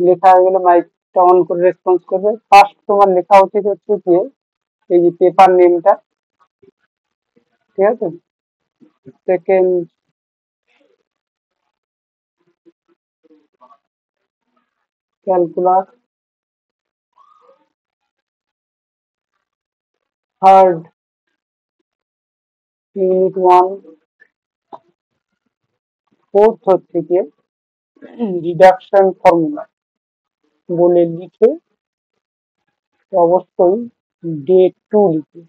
লেখা হয়ে গেলে মাইকটা অন করে রেসপন্স করবে। ফার্স্ট তোমার লেখা উচিত হচ্ছে যে এই যে পেপার নেমটা, ঠিক আছে। Second calculus, third unit 1, fourth হচ্ছে গিয়ে রিডাকশন ফর্মুলা বলে লিখে অবশ্যই ডে 2 লিখে।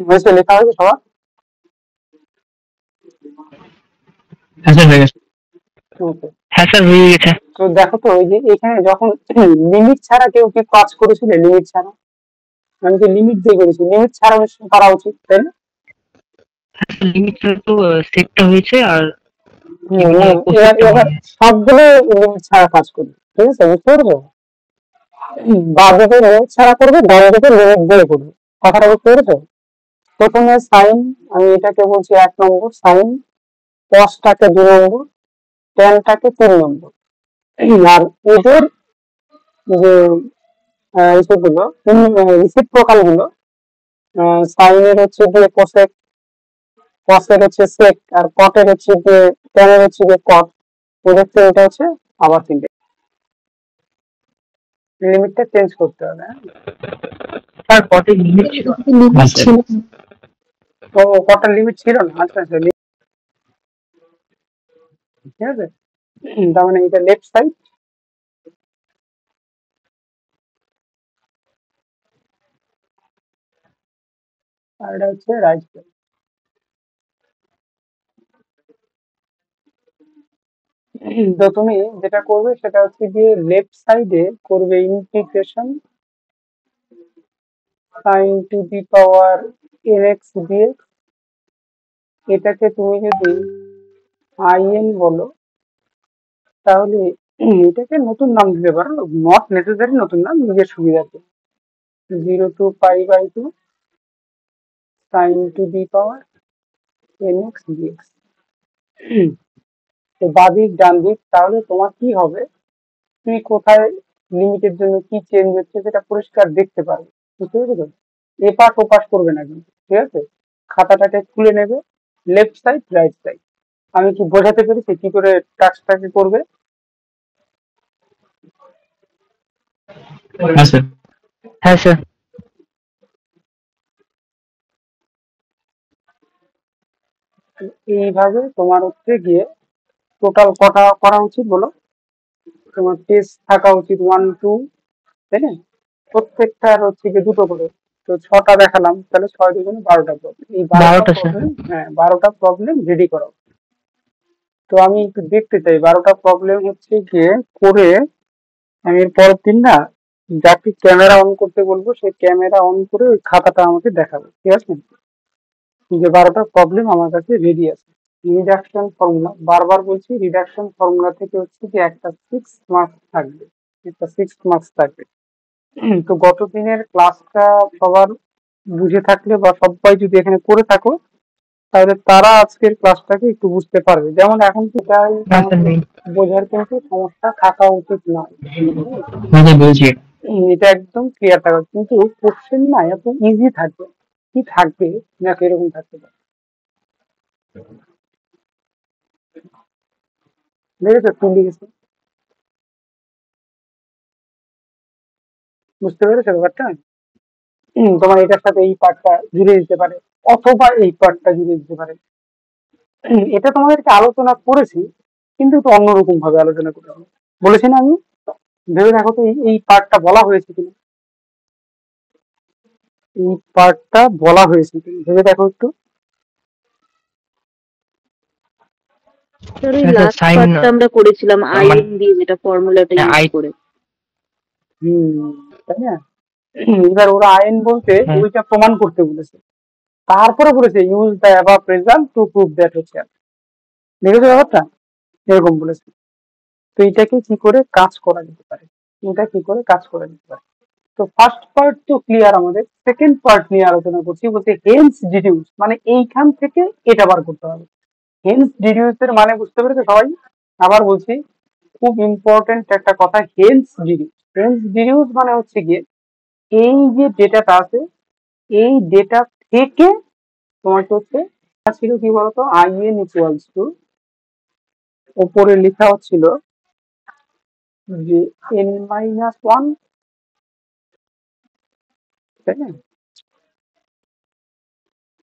হয়েছে, লেখা হয়েছে সবার? হ্যাঁ স্যার হয়ে গেছে। ওকে। হ্যাঁ স্যার হয়ে গেছে। তো দেখো তো ওই যে এখানে যখন লিমিট ছাড়া কেউ কি কাজ করেছিল, লিমিট ছাড়া? আমি তো লিমিট দিয়ে করেছি, লিমিট ছাড়া করা উচিত, তাই না? লিমিট তো সেটটা হয়েছে আর এবার এবার সবগুলো লিমিট ছাড়া কাজ করবে, ঠিক আছে, বুঝতে পারছো? বাঁ দিকে লিমিট ছাড়া করবে, ডান দিকে লিমিট দিয়ে করবে, কথাটা বুঝতে পেরেছো? প্রথমে সাইন, আমি এটাকে বলছি 1 নম্বর সাইন, কসটাকে 2 নম্বর, ট্যানটাকে 3 নম্বর। আর এদের যে ইসেগুলো, রিসিপ্রোকাল গুলো, সাইনের হচ্ছে গিয়ে কোসেক, কসের হচ্ছে সেক, আর কটের হচ্ছে গিয়ে ট্যানের হচ্ছে গিয়ে কট। ওদের তো এটা হচ্ছে আবার তিনটে, লিমিটটা চেঞ্জ করতে হবে, হ্যাঁ? স্যার কত লিমিট ছিল? তো কটার লিমিট ছিল না, আচ্ছা আচ্ছা, ঠিক আছে। তার মানে এটা লেফট সাইড, আর এটা হচ্ছে রাইট সাইড। তো তুমি যেটা করবে সেটা হচ্ছে গিয়ে লেফট সাইডে করবে integration sign to the power nx dx। এটাকে তুমি যদি in বলো তাহলে এটাকে নতুন নাম দিতে পারো, নট নেসেসারি নতুন নাম, নিজের সুবিধাতে। 0 to π/2 sine to the power nx dx। তো বাদিক ডান দিক, তাহলে তোমার কি হবে, তুমি কোথায় লিমিটের জন্য কি চেঞ্জ হচ্ছে সেটা পরিষ্কার দেখতে পারবে, বুঝতে পেরেছো? এপাশ ওপাশ করবে না কিন্তু, ঠিক আছে। খাতাটাকে খুলে নেবে, লেফট সাইড রাইট সাইড। আমি কি বোঝাতে পেরেছি কি করে কাজটাকে করবে? হ্যাঁ স্যার। হ্যাঁ স্যার। এইভাবে তোমার হচ্ছে গিয়ে টোটাল কটা করা উচিত বলো? তোমার টেস্ট থাকা উচিত 1 2, তাই না? প্রত্যেকটার হচ্ছে গিয়ে দুটো করে, তো 6টা দেখালাম, তাহলে 6 2 12টা প্রবলেম, এই 12টা 12টা স্যার। প্রবলেম, হ্যাঁ 12টা প্রবলেম রেডি করা। তো আমি একটু দেখতে চাই 12টা প্রবলেম হচ্ছে গিয়ে করে আমি এর পরের দিন না যাকে ক্যামেরা অন করতে বলবো সেই ক্যামেরা অন করে ওই খাতাটা আমাকে দেখাবে, ঠিক আছে? যে 12টা প্রবলেম আমার কাছে রেডি আছে। রিডাকশন ফর্মুলা, বারবার বলছি, রিডাকশন ফর্মুলা থেকে হচ্ছে কি একটা 6 মার্কস থাকবে, একটা 6 মার্কস থাকবে। তো গত দিনের ক্লাসটা সবার বুঝে থাকলে বা সবাই যদি এখানে করে থাকো তাহলে তারা আজকের ক্লাসটাকে একটু বুঝতে পারবে। যেমন এখন তো তাই না স্যার আমাদের নেই। বোঝার কিন্তু সমস্যা থাকা উচিত নয়, হ্যাঁ স্যার বলছি। এটা একদম ক্লিয়ার থাকা, কিন্তু কোশ্চেন না এত ইজি থাকবে, কি থাকবে না এরকম থাকতে পারে, দেখেছো কি লিখেছে, বুঝতে পেরেছো ব্যাপারটা? তোমার এটার সাথে এই পার্টটা জুড়ে দিতে পারে, অথবা এই পার্টটা জুড়ে দিতে পারে। এটা তোমাদেরকে আলোচনা করেছি, কিন্তু একটু অন্যরকম ভাবে আলোচনা করেছি, বলেছি না আমি? ভেবে দেখো তো এই পার্টটা বলা হয়েছে কিনা, এই পার্টটা বলা হয়েছে কিনা ভেবে দেখো একটু। স্যার ওই হ্যাঁ স্যার লাস্ট সাইন পার্টটা আমরা করেছিলাম মানে আইএন দিয়ে, যেটা ফর্মুলাটা ইউজ আই। করে। তাই না? এবার ওরা আইন বলতে হ্যাঁ ওইটা প্রমাণ করতে বলেছে, তারপরে বলেছে use the above result to prove that হচ্ছে, দেখেছো ব্যাপারটা, এরকম বলেছে। তো এটাকে কি করে কাজ করা যেতে পারে? এটা কি করে কাজ করে নিতে পারে। তো ফার্স্ট পার্ট তো ক্লিয়ার, আমাদের সেকেন্ড পার্ট নিয়ে আলোচনা করছি, বলতে হেন্স ডিডিউস, মানে এইখান থেকে এটা বার করতে হবে। হেন্স ডিডিউস এর মানে বুঝতে পেরেছো সবাই? আবার বলছি, খুব ইম্পর্টেন্ট একটা কথা, হেন্স ডিডিউস। হেন্স ডিডিউস মানে হচ্ছে গিয়ে এই যে ডেটাটা আছে, এই ডেটা থেকে তোমাকে হচ্ছে ছিল কি বলতো, আইএন ইকুয়ালস টু, ওপরে লেখা হচ্ছিল যে n-1, তাই না,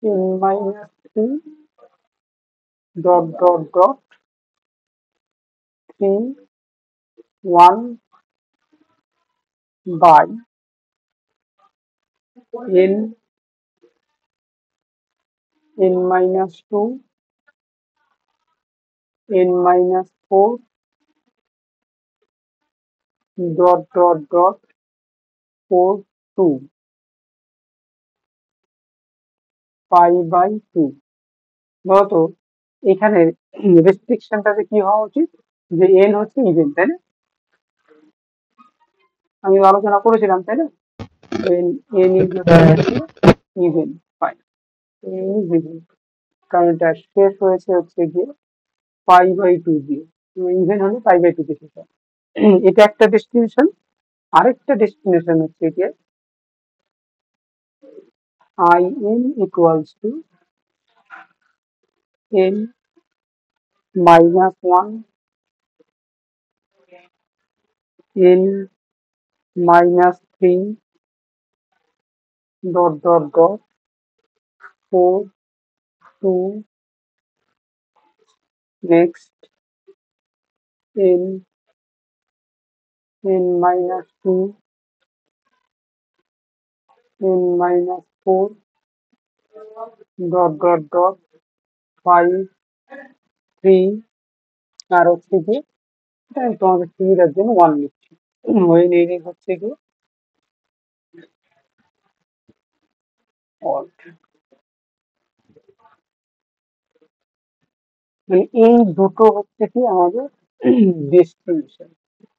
n-3 dot dot dot 3 1 by n n-2 n-4 dot dot dot 4 2 pi by 2। বলতো এখানে রেস্ট্রিকশনটাতে কি হওয়া উচিত, যে n হচ্ছে ইভেন, তাই না? আমি আলোচনা করেছিলাম, তাই না? n is even, fine, n is even, কারণ এটা শেষ হয়েছে হচ্ছে গিয়ে পাই বাই 2 দিয়ে, ইভেন হলে পাই বাই 2 দিয়ে শেষ হয়। এটা একটা ডেস্টিনেশন। আরেকটা ডেস্টিনেশন হচ্ছে গিয়ে in equals to n minus 1 n minus 3 dot dot dot 4 2 next n minus 2 n minus 4 dot dot dot 5 3, আর হচ্ছে কি এটা আমি তোমাদের সুবিধার জন্য 1 লিখছি। ওই নেই হচ্ছে কি alt, মানে এই দুটো হচ্ছে কি আমাদের ডেস্টিনেশন।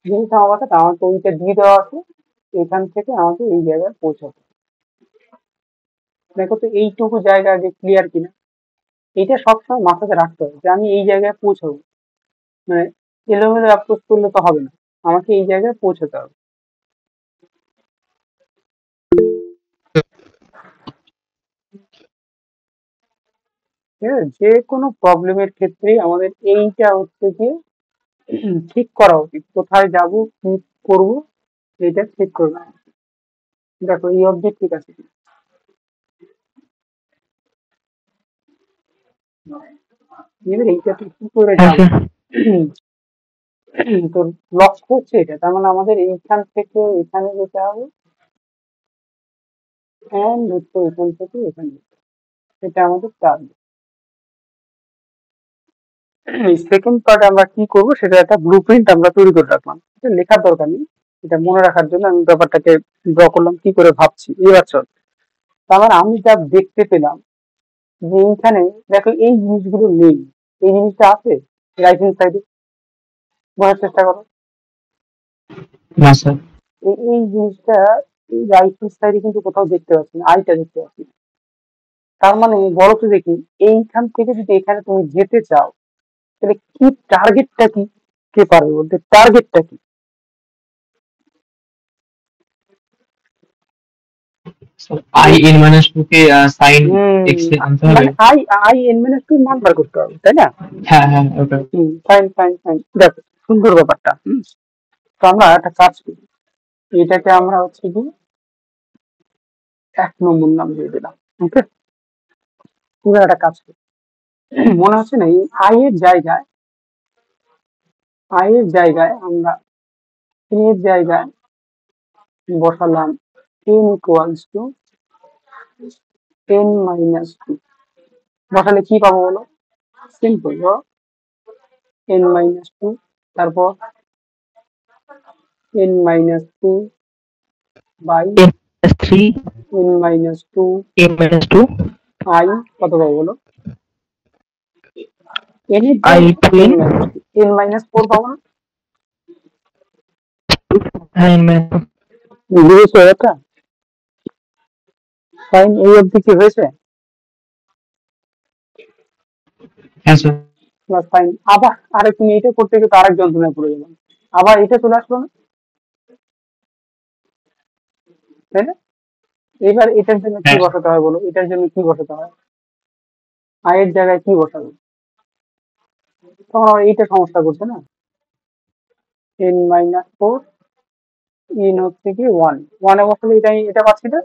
যেহেতু আমাকে ওইটা দিয়ে দেওয়া আছে, এখান থেকে আমাকে এই জায়গায় পৌঁছাতে। দেখো তো এইটুকু জায়গা আগে ক্লিয়ার কিনা, এটা সবসময় মাথাতে রাখতে হবে যে আমি এই জায়গায় পৌঁছাবো, মানে এলোমেলো অ্যাপ্রোচ করলে তো হবে না, আমাকে এই জায়গায় পৌঁছাতে হবে। ঠিক আছে, যে কোনো প্রবলেমের ক্ষেত্রে আমাদের এইটা হচ্ছে কি ঠিক করা উচিত, কোথায় যাব কি করব এটা ঠিক করবে। দেখো এই অবজেক্ট ঠিক আছে, এবার এইটাতে কি করে হ্যাঁ যাবো, স্যার। তো লক্ষ্য হচ্ছে এটা, তার মানে আমাদের এইখান থেকে এখানে যেতে হবে, and হচ্ছে এখান থেকে এখানে যেতে হবে। এটা আমাদের টার্গেট। এই সেকেন্ড পার্ট আমরা কি করব, সেটা একটা ব্লুপ্রিন্ট আমরা তৈরি করে রাখলাম, এটা লেখার দরকার নেই, এটা মনে রাখার জন্য আমি ব্যাপারটাকে ড্র করলাম কি করে ভাবছি। এবার চল, তার মানে আমি যা দেখতে পেলাম যে এইখানে দেখো এই জিনিসগুলো নেই, এই জিনিসটা আছে রাইট হ্যান্ড সাইডে, বোঝার চেষ্টা করো। না স্যার। এই জিনিসটা এই রাইট হ্যান্ড সাইডে কিন্তু কোথাও দেখতে পাচ্ছি না, আইটা দেখতে পাচ্ছি না। তার মানে বলো তো দেখি, এইখান থেকে যদি এখানে তুমি যেতে চাও, তাহলে কি টার্গেটটা কি, কে পারবে বলতে টার্গেটটা কি? আই এন মাইনাস টু কে সাইন এক্স এ আনতে হবে। মানে আই এন মাইনাস টু মান বার করতে হবে, তাই না? হ্যাঁ হ্যাঁ ওটা। ফাইন ফাইন ফাইন, দেখো সুন্দর ব্যাপারটা। তো আমরা একটা কাজ করি, এটাকে আমরা হচ্ছে কি 1 নম্বর নাম দিয়ে দিলাম, ওকে। এবার একটা কাজ করি, মনে হচ্ছে না এই আই এর জায়গায় আমরা এর জায়গায় বসালাম n equals to n minus 2, বসালে কি পাবো বলো? সিম্পল, n মাইনাস 2, তারপর n minus 2 by three n minus 2 n minus two i, কত পাবো বলো? n এর আই জায়গায় টু n মাইনাস 4 পাবো না? হ্যাঁ n minus 4 বুঝেছো এটা? সাইন এই অবধি কি হয়েছে? হ্যাঁ স্যার না সাইন আবার আরে তুমি এটা করতে গিয়ে তো আরেক যন্ত্রণায় পড়ে গেলাম, আবার এটা চলে আসলো না, তাই না? এবার এটার জন্য কি হ্যাঁ বসাতে হয় বলো, এটার জন্য কি বসাতে হয়? আয়ের জায়গায় কি বসাবে? তখন আমার এইটা সমস্যা করছে না। n-4 ইন হচ্ছে কি 1, 1 এ বসালে এটা পাচ্ছি না।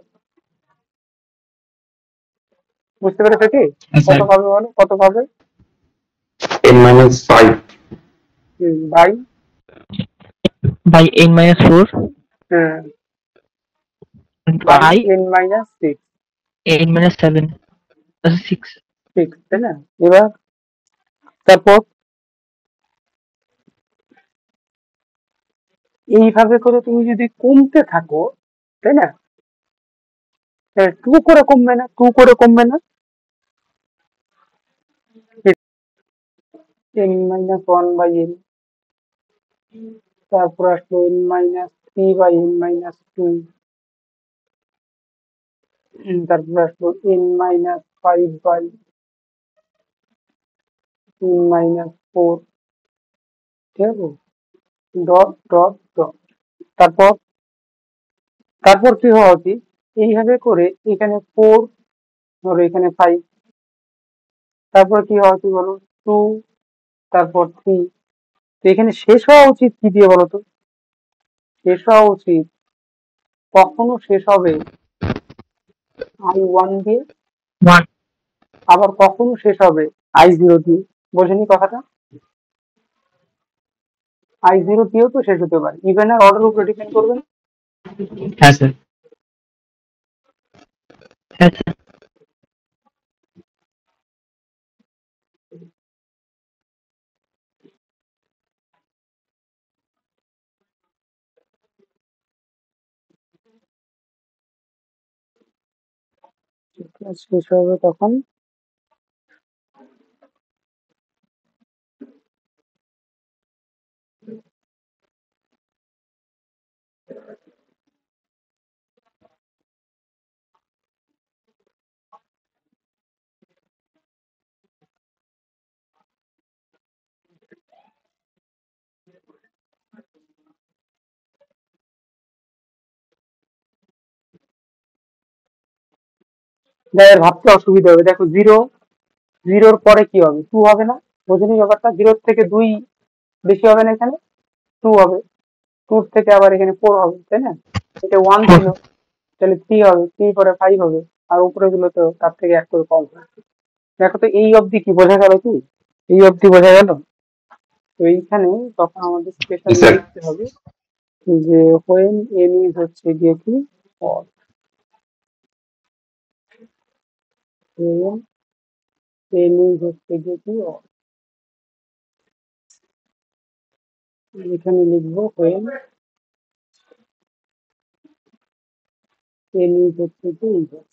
বুঝতে পেরেছো কি? হ্যাঁ কত স্যার পাবে বলো, কত পাবে? n-5 by by n minus 4 by by n-6, n minus 7 6 6, তাই না? এবার তারপর এইভাবে করে তুমি যদি কমতে থাকো, তাই না? টু করে কমবে না, টু করে কমবে না? n-1 বাই n, তারপর আসলো n-3 বাই n-2, তারপর আসলো n-5 বাই n-4, ঠিক আছে? Dot dot dot. তারপর তারপর কি হওয়া উচিত? এইভাবে করে এখানে 4, ধরো এখানে 5, তারপর কি হওয়া উচিত বলো? 2, তারপর 3। তো এখানে শেষ হওয়া উচিত কি দিয়ে বলো তো? শেষ হওয়া উচিত, কখনো শেষ হবে i1 দিয়ে, 1 আবার কখনো শেষ হবে i0 দিয়ে। বোঝেনি কথাটা? i0 দিয়েও তো শেষ হতে পারে, ইভেন আর অর্ডার উপরে ডিপেন্ড করবে না? হ্যাঁ স্যার হ্যাঁ স্যার শেষ হবে তখন যাদের ভাবতে অসুবিধা হবে, দেখো জিরোর পরে কি হবে? 2 হবে না? বোঝেনি ব্যাপারটা? 0 থেকে 2 বেশি হবে না, এখানে 2 হবে, 2 থেকে আবার এখানে 4 হবে, তাই না? এটা 1 ছিল, তাহলে 3 হবে, 3 পরে 5 হবে, আর উপরে গুলো তো তার থেকে এক করে কম হবে। দেখো তো এই অবধি কি বোঝা গেল কি? এই অবধি বোঝা গেল? তো এইখানে তখন আমাদের স্পেশালি স্যার লিখতে হবে যে when n is হচ্ছে গিয়ে কি odd, when n is হচ্ছে গিয়ে কি odd, এখানে লিখবো when n is হচ্ছে কি even।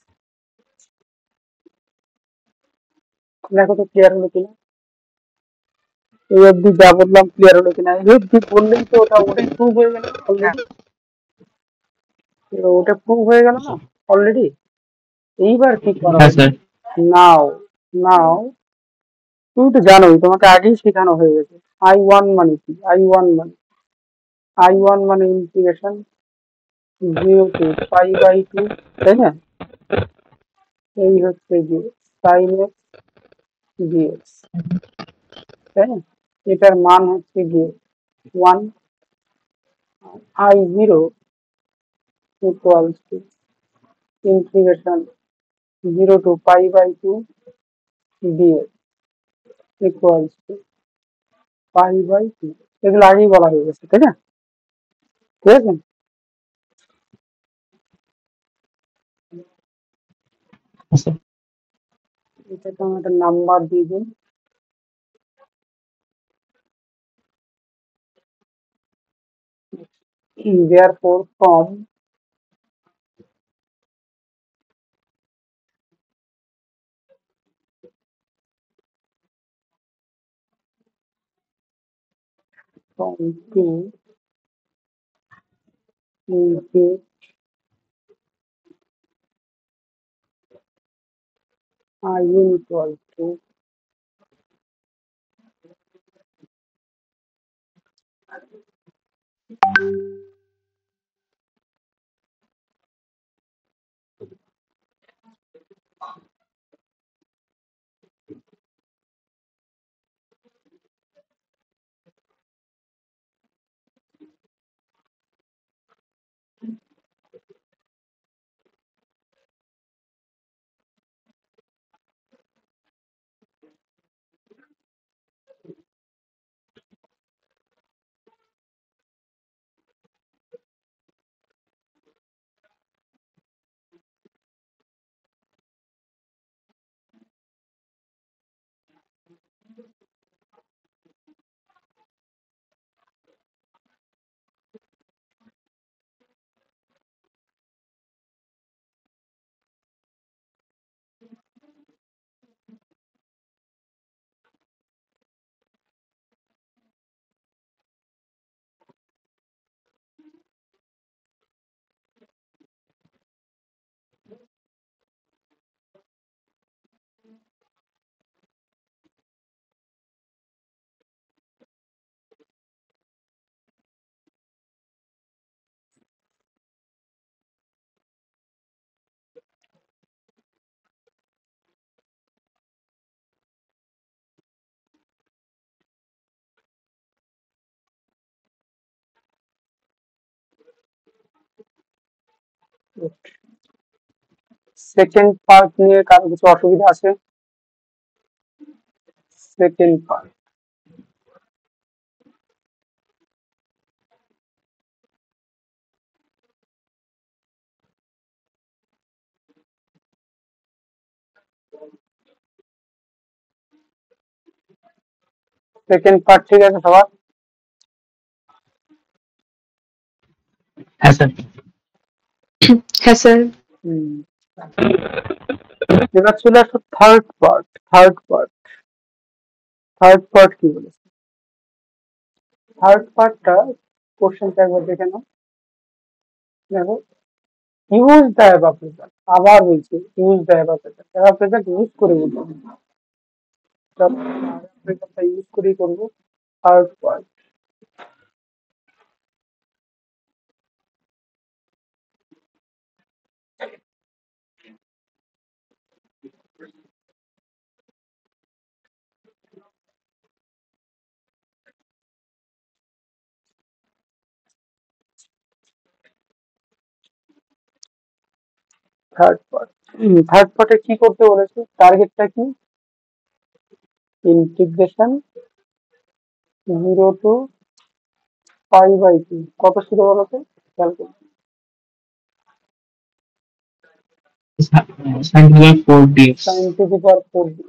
দেখো তো ক্লিয়ার হলো কিনা? এই অবধি যা বললাম ক্লিয়ার হলো কিনা? এই অবধি বললেই তো ওটাই প্রুভ হয়ে গেল না অলরেডি? ওটা প্রুভ হয়ে গেল না অলরেডি? এইবার কি করা হ্যাঁ হবে? স্যার নাও নাও তুমি তো জানোই, তোমাকে আগেই শেখানো হয়ে গেছে i1 মানে কি। i1 মানে ইন্টিগ্রেশন 0 টু পাই বাই 2, তাই না? এই হচ্ছে গিয়ে সাইন এক্স ডিএক্স, তাই না? এটার মান হচ্ছে গিয়ে 1, i0 equals to integration 0 to pi by 2 d x equals to pi by 2। এগুলো আগেই বলা হয়ে গেছে, তাই না? ঠিক আছে? হ্যাঁ স্যার এটাকে আমি একটা নাম্বার দিয়ে দিন, therefore from 2 input in equal to second part নিয়ে কারো কিছু অসুবিধা আছে? সেকেন্ড পার্ট ঠিক আছে সবার? হ্যাঁ স্যার। হ্যাঁ স্যার। এবার চলে আসো থার্ড পার্ট। থার্ড পার্ট কি বলেছে? থার্ড পার্টটা কোশ্চেনটা একবার দেখে নাও। দেখো, ইউজ দ্য অ্যাবাভ রেজাল্ট। আবার বলছি use the above result. Above result use করে বলবো, রেজাল্টটা ইউজ করেই করবো। থার্ড পার্ট থার্ড পার্টে কি করতে বলেছে? টার্গেটটা কি? ইন্টিগ্রেশন 0 to π/2 কত ছিল বলতো? খেয়াল করো। sin to the 4 dx। sin to the power 4 dx।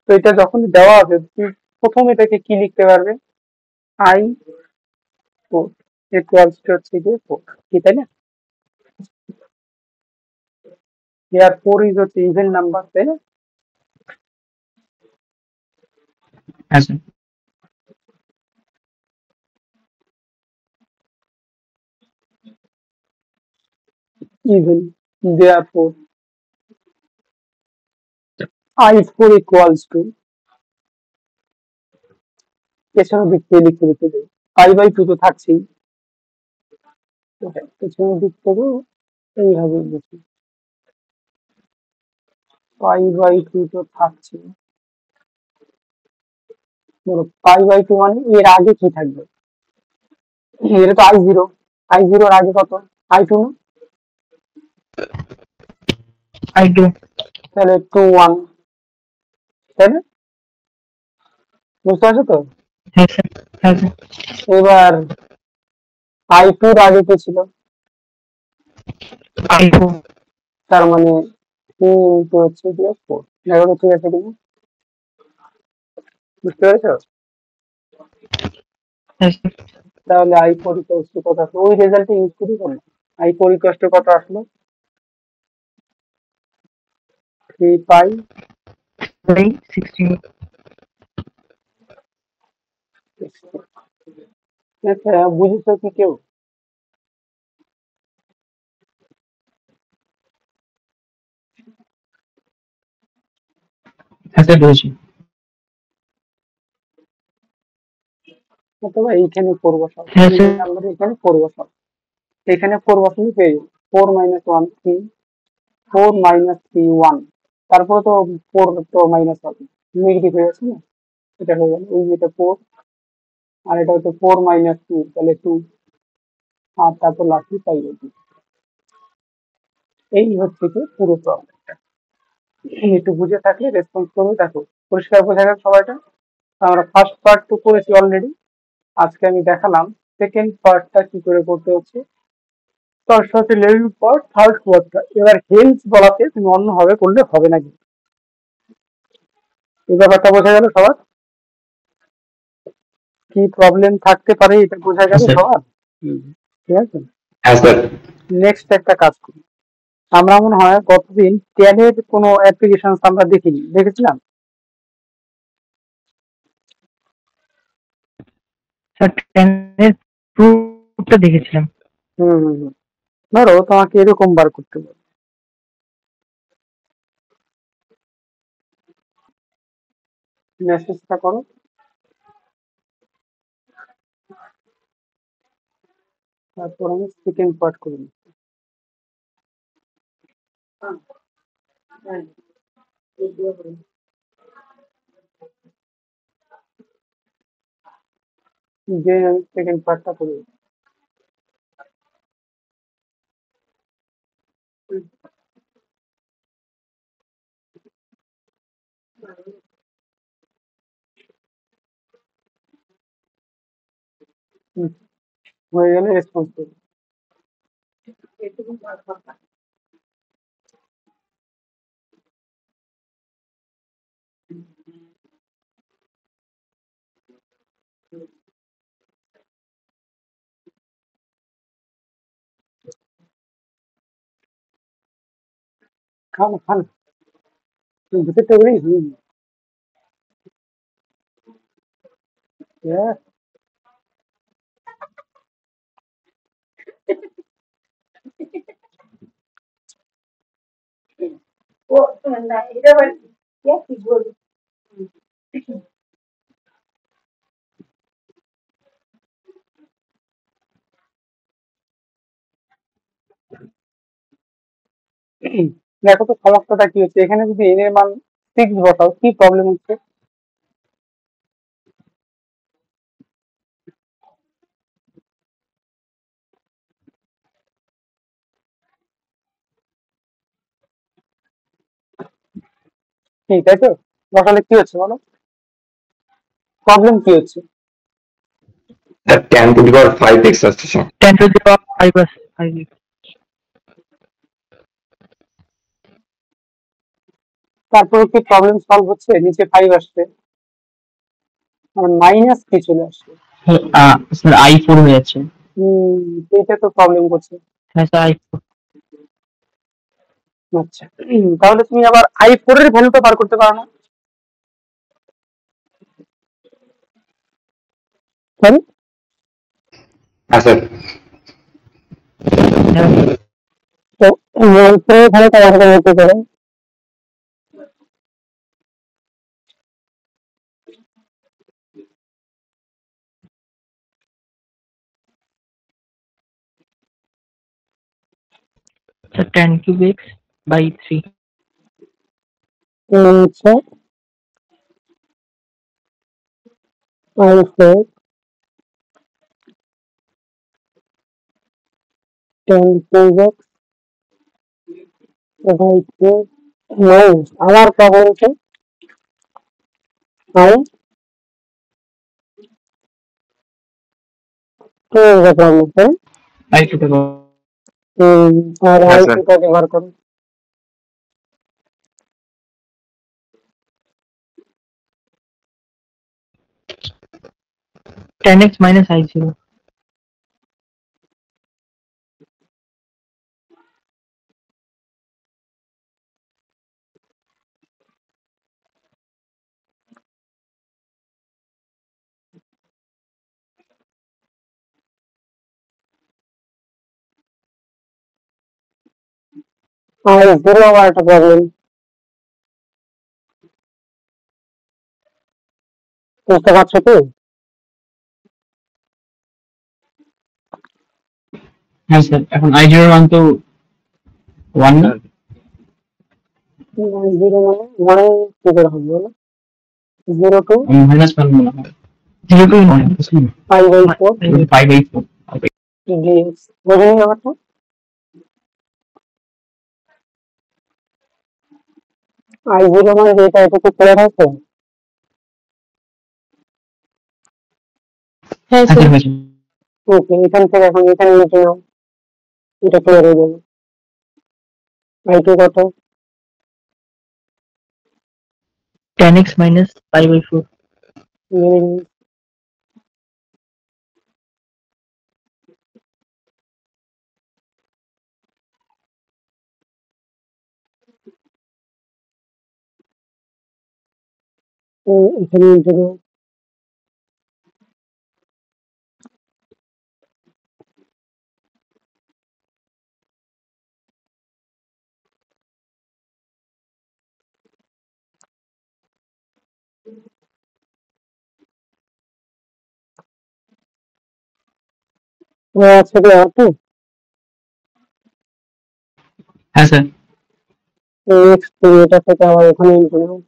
তো এটা যখন দেওয়া হবে প্রথম এটাকে কি লিখতে পারবে? i 4 ইকুয়ালস টু হচ্ছে গিয়ে 4, কি তাই না? হিয়ার 4 ইজ হচ্ছে ইভেন নাম্বার, তাই না? হ্যাঁ sir. Even therefore I4 equals to পেছনের দিক থেকে লিখতে লিখতে যাই, π/2 তো থাকছেই, পেছনের দিক থেকে এইভাবে লিখি π/2 তো থাকছে। বলো π/2 মানে এর আগে কি থাকবে? এটা তো I0, I0 এর আগে কত? I2 না? I2 তাহলে 2 1, তাই না? বুঝতে পারছো তো? হ্যাঁ স্যার। হ্যাঁ স্যার। এবার I2 এর আগে কি ছিল? I2 তার মানে 2 ইন্টু হচ্ছে গিয়ে 4। দেখো তো ঠিক আছে কিনা, বুঝতে পেরেছো? হ্যাঁ স্যার। তাহলে আই ফোর ইকুয়ালস টু কত আসলো, ওই রেজাল্টে ইউজ করি করলাম। আই ফোর ইকুয়ালস টু কত আসলো, 3 পাই 16. আচ্ছা বুঝেছো কি কেউ? হ্যাঁ স্যার বুঝেছি। অথবা এইখানে ফোর বসাও, হ্যাঁ স্যার। আমরা এখানে ফোর বসাও, এখানে ফোর বসালে পেয়ে যাবো 4 মাইনাস 1 3, 4 মাইনাস 3 1, তারপরে তো 4 তো মাইনাস হবে, নেগেটিভ হয়ে যাচ্ছে না, এটা হয়ে গেল এই যেটা 4, আর এটা হচ্ছে 4 মাইনাস 2 তাহলে 2, আর তারপর লাস্টে পাই যাবে। এই হচ্ছে কি পুরো প্রবলেমটা, একটু বুঝে থাকলে রেসপন্স করবে। দেখো পরিষ্কার বোঝা গেল সবাইটা। আমরা ফার্স্ট পার্ট তো করেছি অলরেডি, আজকে আমি দেখালাম সেকেন্ড পার্টটা কি করে করতে হচ্ছে, তার সাথে লেভিং পার্ট থার্ড পার্টটা। এবার হেলস বলাতে তুমি অন্যভাবে করলে হবে না, কিন্তু এই ব্যাপারটা বোঝা গেল সবার, কি প্রবলেম থাকতে পারে এটা বোঝা গেল হ্যাঁ স্যার। সবার। ঠিক আছে, হ্যাঁ স্যার। নেক্সট একটা কাজ করি, আমরা মনে হয় গতদিন ট্যাবের কোনো অ্যাপ্লিকেশন আমরা দেখিনি, দেখেছিলাম? স্যার 10 এর প্রুফটা দেখেছিলাম। ধরো তোমাকে এরকম বার করতে বলে, মেসেজটা করো, তারপর আমি সেকেন্ড পার্ট করে নিচ্ছি। যে আমি সেকেন্ড পার্টটা করে দিচ্ছি। হুম, হয়ে গেলে রেসপন্স করবে। খান খান, ভিতরটা করেই দেখো তো সমস্যাটা কি হচ্ছে, এখানে যদি এন এর মান 6 বসাও কি প্রবলেম হচ্ছে, ঠিক তাই তো? বসালে কি হচ্ছে বলো, প্রবলেম কি হচ্ছে? Sir 10 two the power 5x আসছে sir. 10 to the power 5 plus 5. তারপরে কি প্রবলেম সলভ হচ্ছে, নিচে 5 আসছে, মানে মাইনাস কি চলে আসছে, স্যার i4 হয়ে যাচ্ছে। এইটা তো প্রবলেম করছে। হ্যাঁ স্যার i4. আচ্ছা, তাহলে তুমি আবার আই ফোর এর ভ্যালুটা বার করতে পারো না, তাই? হ্যাঁ স্যার। তো i4 এর ভ্যালুটা বার করে নিতে পারো। Sir 10 cube x by 3. আচ্ছা, i4 10 cube x by 3 minus আমার প্রবলেমটা i 2 এর প্রবলেম, তাই? i2 তে পাওয়ার। আর হ্যাঁ i স্যার। 2 টা বার করো, 10x minus i0. I0 আবার একটা প্রবলেম, বুঝতে পারছো তো? হ্যাঁ স্যার, এখন I0 মান তো 1 না? I0 মানে কি করে হবে বলো? 0 to -1 মনে হয়। 0 to 5/4 5/4 dx, বোঝেনি ব্যাপারটা? I0 মানে যেটা এটুকু করে আছে। হ্যাঁ স্যার স্যার হয়েছে। ওকে, এখান থেকে এখন এখানে লিখে নাও, এটা ক্লিয়ার হয়ে যাবে। I2 কত? 10x minus pi/4 লিখে নিই। এখানে লিখে নাও। আচ্ছা তো হ্যাঁ স্যার। নেক্সট তুমি এটা থেকে আবার ওখানে লিখে নাও।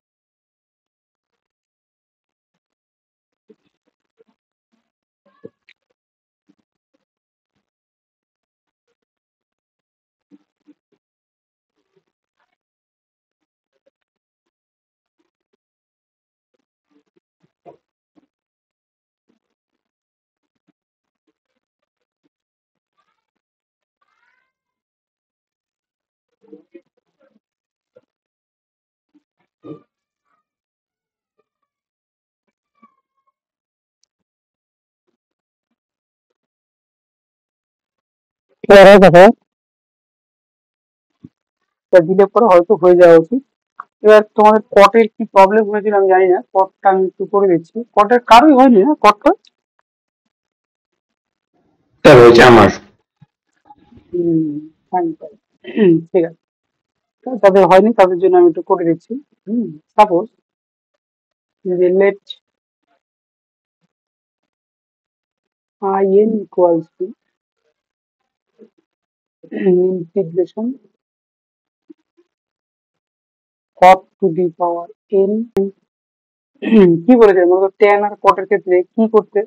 ক্লিয়ার হয়ে যাবে, দিলে পরে হয়তো হয়ে যাওয়া উচিত। এবার তোমাদের কটের কি প্রবলেম হয়েছিল আমি জানি না, কটটা আমি একটু করে দিচ্ছি। কটের কারোই হয়নি না কটটা? স্যার হয়েছে আমার। ফাইন ফাইন, ঠিক আছে। তো যাদের হয়নি তাদের জন্য আমি একটু করে দিচ্ছি। সাপোজ যে late in equals to integration cot to the power n, কি বলেছে মূলত tan আর cot এর ক্ষেত্রে কি করতে,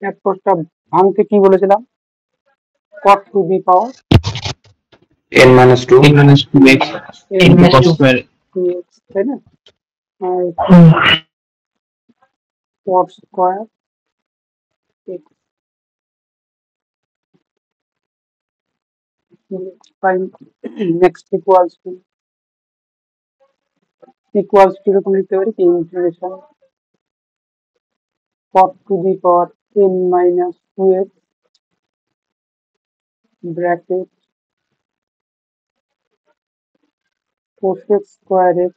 অ্যাপ্রোচটা ভাঙতে কি বলেছিলাম? cot to the power n minus 2 n-2x n into cos -2 square 2x, তাই না? আর cot square x, fine. Next equals to এরকম লিখতে পারি কি, integration cot to the power n minus 2x bracket cos x square x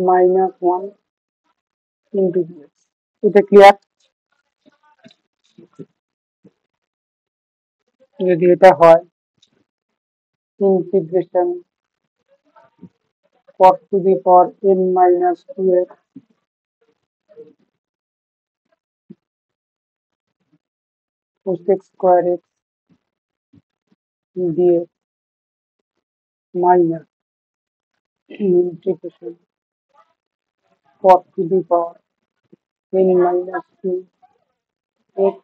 minus 1 into dx। এটা clear? যদি এটা হয় integration cot to the power n minus 2x cos x square x dx minus integration cot to the power n minus 2 x।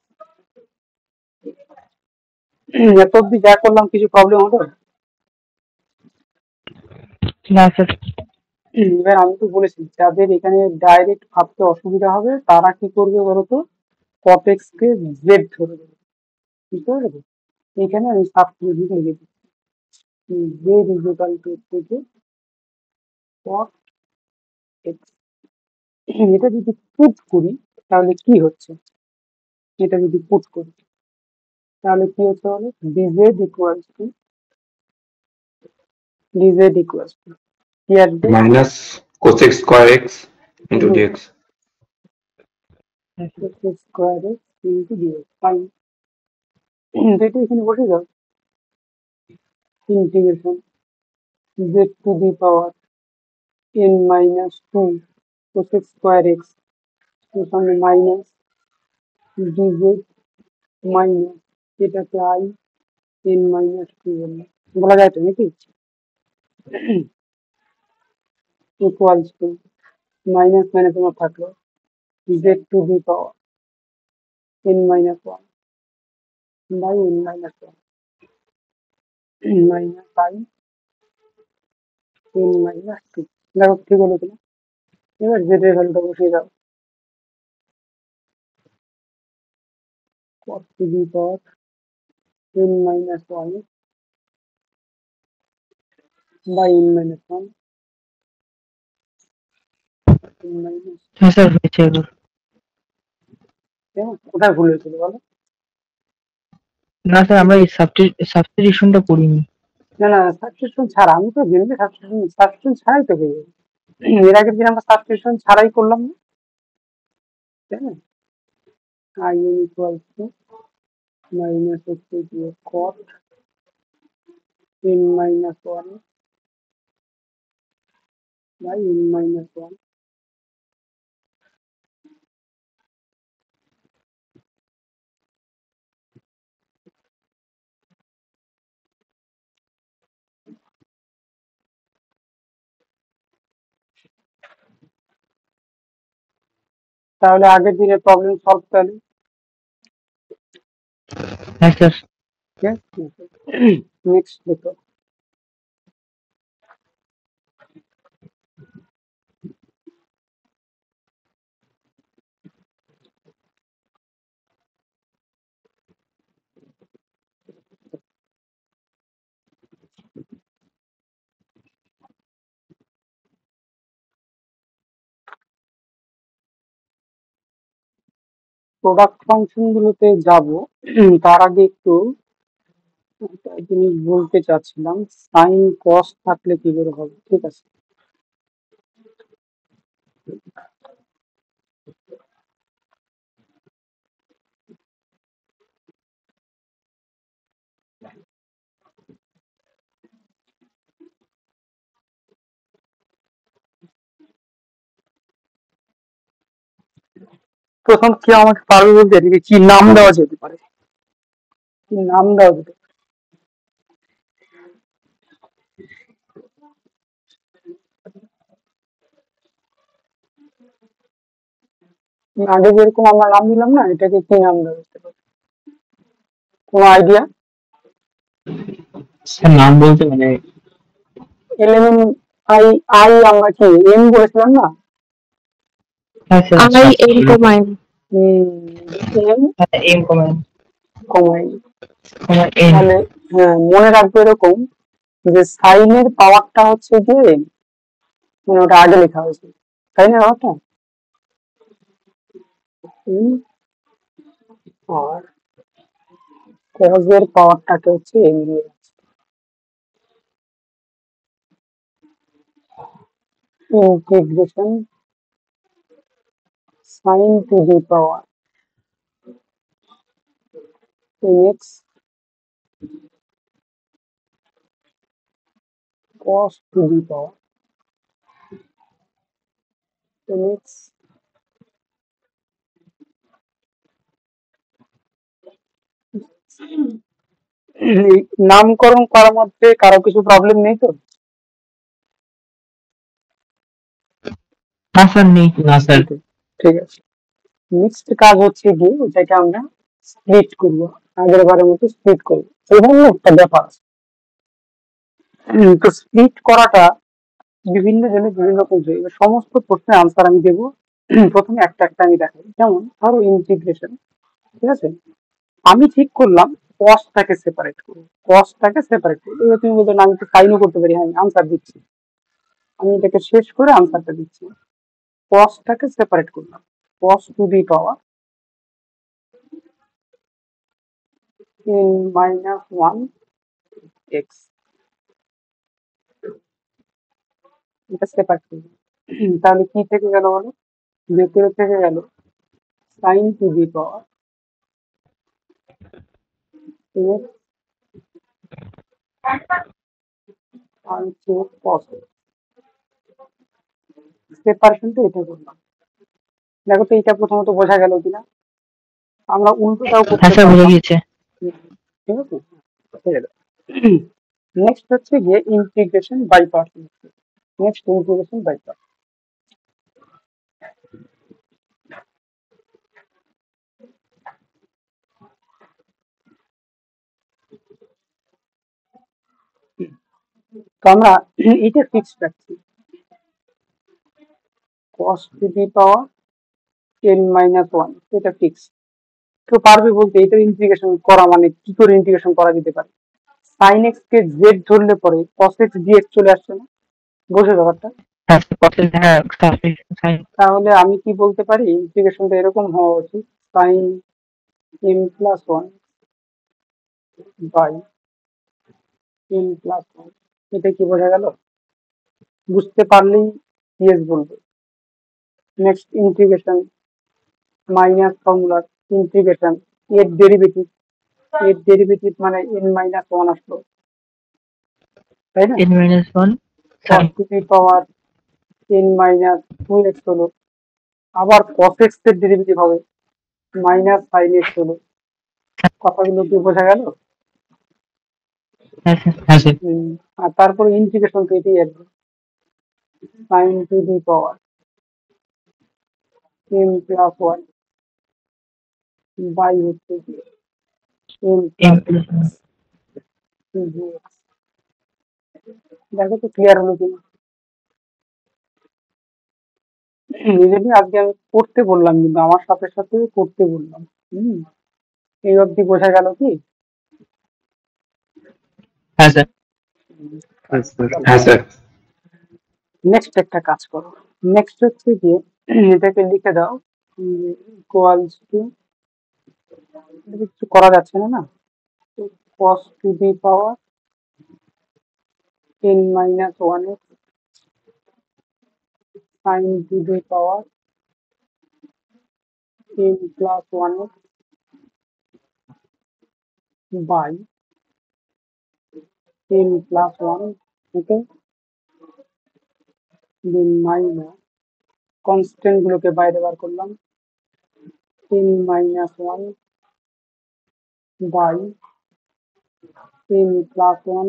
এত অব্দি যা করলাম কিছু problem হলো? না স্যার এবার আমি তো বলেছি যাদের এখানে ডাইরেক্ট ভাবতে অসুবিধা হবে তারা কি করবে বলতো, cot x কে z ধরে দেবে, বুঝতে পারবে? এখানে আমি সাবস্টিটিউট লিখে দিচ্ছি z is equal to থেকে cot x। এটা যদি পুট করি তাহলে কি হচ্ছে, এটা যদি পুট করি তাহলে কি হচ্ছে বলো, dz equals to কি আসবে, minus cos x square x into dx। cos x square x into dx। Fine, এটা এখানে বসে যাও। Integration z to the power n minus to cosec square x সামনে মাইনাস dz মাইনাস এটাকে i n minus to বলা যায় তো নাকি ইকুয়ালস টু মাইনাস মাইনাস তোমার থাকলো z to the power n minus one by n minus one minus i n minus to দেখো ঠিক হলো কিনা এবার z এর ভ্যালুটা বসিয়ে দাও cos to the power n minus 1 by n minus 1 n minus হ্যাঁ স্যার হয়েছে এবার। কোথায় ভুল হয়েছিল বলো? না স্যার আমরা এই সাবস্টিটিউশনটা করিনি। না না সাবস্টিটিউশন ছাড়া আমি তো জেনে সাবস্টিটিউশন ছাড়াই তো হয়ে যাবে এর আগের দিন আমরা সাবস্টিটিউশন ছাড়াই করলাম না তাই না i n equals to minus x equals cot n minus 1 by n minus 1 তাহলে আগের দিনের প্রবলেম সলভ তাহলে হ্যাঁ স্যার। নেক্সট দেখো প্রোডাক্ট ফাংশন গুলোতে যাব তার আগে একটু একটা জিনিস বলতে চাচ্ছিলাম সাইন কস থাকলে কি করে হবে ঠিক আছে প্রথম কি আমাকে পারবে বলতে এটাকে কি নাম দেওয়া যেতে পারে কি নাম দেওয়া যেতে পারে আগে যেরকম আমরা নাম দিলাম না এটাকে কি নাম দেওয়া যেতে পারে কোনো আইডিয়া স্যার নাম বলতে মানে এলিমেন্ট আই আই আমরা কি এন বলেছিলাম না হ্যাঁ sir. I n comma n n m কমান কমাই এন। তাহলে হ্যাঁ মনে রাখবে এরকম যে সাইনের পাওয়ারটা হচ্ছে গিয়ে মানে ওটা আগে লেখা হয়েছে তাই না ব্যাপারটা আর কজ এর পাওয়ারটাকে হচ্ছে এন দিয়ে integration sign to the power nx cos to the power nx এই নামকরণ করার মধ্যে কারো কিছু প্রবলেম নেই তো না স্যার নেই। না স্যার ঠিক আছে নেক্সট কাজ হচ্ছে গিয়ে ওটাকে আমরা স্প্লিট করবো আগের বারের মতো স্প্লিট করবো এবং একটা ব্যাপার আছে তো স্প্লিট করাটা বিভিন্ন জনের বিভিন্ন রকম হয়। এবার সমস্ত প্রশ্নের আনসার আমি দেবো প্রথমে একটা একটা আমি দেখাই যেমন ধরো ইন্টিগ্রেশন ঠিক আছে আমি ঠিক করলাম কসটাকে সেপারেট করবো কসটাকে সেপারেট করবো এবার তুমি বলতো না আমি তো সাইনও করতে পারি হ্যাঁ আনসার দিচ্ছি আমি এটাকে শেষ করে আনসারটা দিচ্ছি কসটাকে সেপারেট করলাম cos to the power n minus 1 x এটা সেপারেট করলাম তাহলে কি থেকে গেল বলো ভেতরে থেকে গেল সাইন টু দি পাওয়ার আনচেক cos x সেপারেশনটা এটা করলাম। দেখো তো এইটা প্রথমত বোঝা গেল কিনা। আমরা উল্টোটাও করতে হ্যাঁ স্যার বুঝে পারতাম। গিয়েছে। ঠিক আছে, নেক্সট হচ্ছে গিয়ে integration by parts. Next integration by parts. তো আমরা এটা ফিক্স রাখছি, cos to the power n-1 এটা ফিক্স। তো পারবে বলতে এটা ইন্টিগ্রেশন করা মানে কি করে ইন্টিগ্রেশন করা যেতে পারে? sin x কে z ধরলে পরে cos x dx চলে আসছে না, বোঝো ব্যাপারটা? হ্যাঁ প্রসেস, হ্যাঁ সাইন। তাহলে আমি কি বলতে পারি, ইন্টিগ্রেশনটা এরকম হওয়া উচিত, sin m+1 বাই m+1। এটা কি বোঝা গেল? বুঝতে পারলেই ইয়েস বলবে। নেক্সট ইন্টিগ্রেশন মাইনাস ফর্মুলার ইন্টিগ্রেশন এর ডেরিভেটিভ মানে n-1 আসলো, তাই না? n-1 cos sine to the power n-2x হলো, আবার cos x এর ডেরিভেটিভ হবে -sin x হলো। কথাগুলো কি বোঝা গেল? হ্যাঁ স্যার। হ্যাঁ স্যার। আর তারপরে ইন্টিগ্রেশন তো এটাই আসবে, sin to the power m+1 by হচ্ছে m+1 dx। দেখো তো ক্লিয়ার হলো কিনা। এই জন্য আজকে আমি করতে বললাম, কিন্তু আমার সাথে সাথে করতে বললাম। এই অবধি বোঝা গেল কি? হ্যাঁ স্যার। হ্যাঁ স্যার। নেক্সট একটা কাজ করো, নেক্সট হচ্ছে গিয়ে এটাকে লিখে দাও ইকুয়ালস টু, কিছু করা যাচ্ছে না না, cos to the power n-1 x sin to the power n+1 x by n+1, okay, then minus কনস্ট্যান্ট গুলোকে বাইরে বার করলাম, n-1 বাই n+1,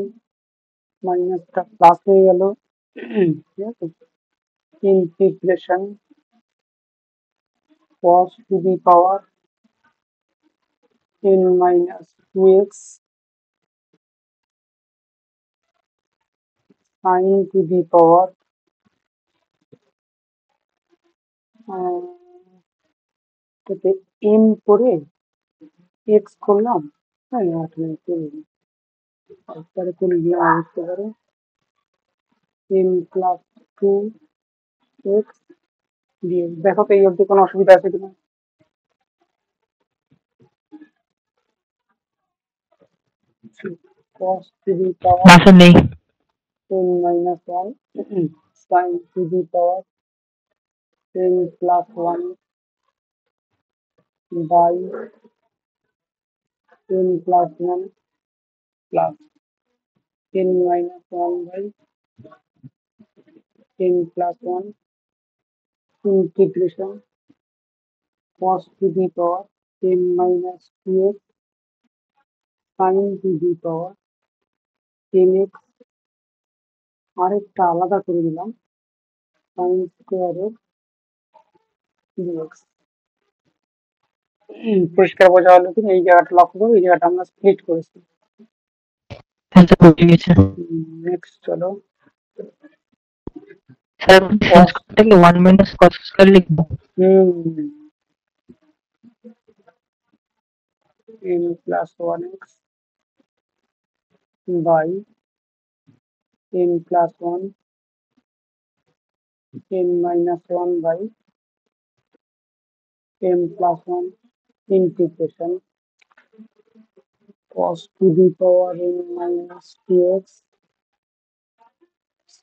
মাইনাসটা প্লাস হয়ে গেল। ঠিক আছে, integration cos to the power n-2x sin to the power n করে x করলাম, হ্যাঁ তারপরে কোন আসতে পারে n+2x dx। দেখো তো এই অবধি কোনো অসুবিধা আছে কিনা? cos to the power না স্যার নেই। n-1 sin to the power n+1 by n+1 plus n-1 by n+1 integration cos to the power n-2x sin to the power nx, আরেকটা আলাদা করে দিলাম sin square x dx। পরিষ্কার বোঝা হলো কিনা? এই জায়গাটা লক্ষ্য করো, এই জায়গাটা আমরা স্প্লিট করেছি। হ্যাঁ স্যার বুঝে গিয়েছে। নেক্সট চলো, স্যার ডিফারেন্স করতে গেলে 1 মাইনাস cos স্কয়ার লিখবো। n+1 x by n+1 n-1 by m+1 integration cos to the power n-2x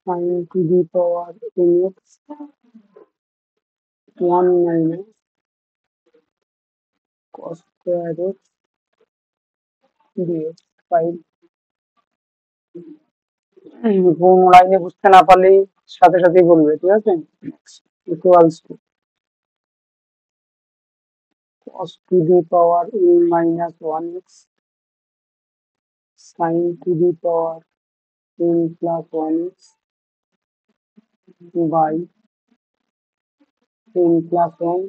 sin to the power nx 1 minus cos square x dx। 5 কোন লাইনে বুঝতে না পারলেই সাথে সাথেই বলবে, ঠিক আছে? Equals to cos to the power n minus 1x sin to the power n plus 1x by n plus 1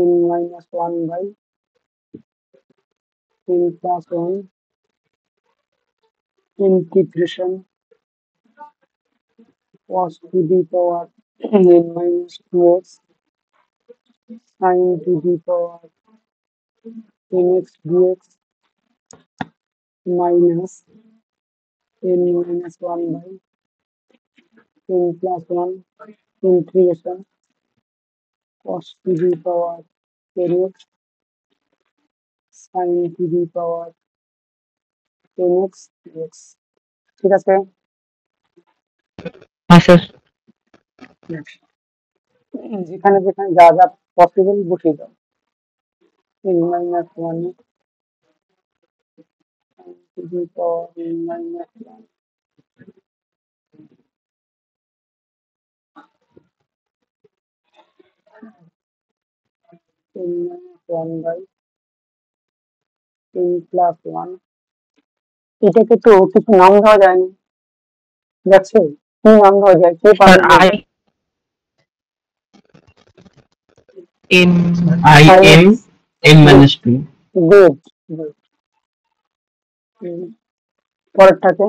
n minus 1 by n plus 1 integration cos to the power n minus 2x sin to the power nx dx minus n minus 1 by n plus 1 integration cos to the power nx sin to the power nx dx। ঠিক আছে? হ্যাঁ sir. যেখানে যেখানে যা যা possible বসিয়ে দাও। n minus 1 sin to the power n minus 1 n minus 1 by n plus 1। এটাকে তো কিছু নাম দেওয়া যায়নি, যাচ্ছে? কি নাম দেওয়া যায়? কে স্যার পারবে? I m I m m minus 2 good good. পরেরটাকে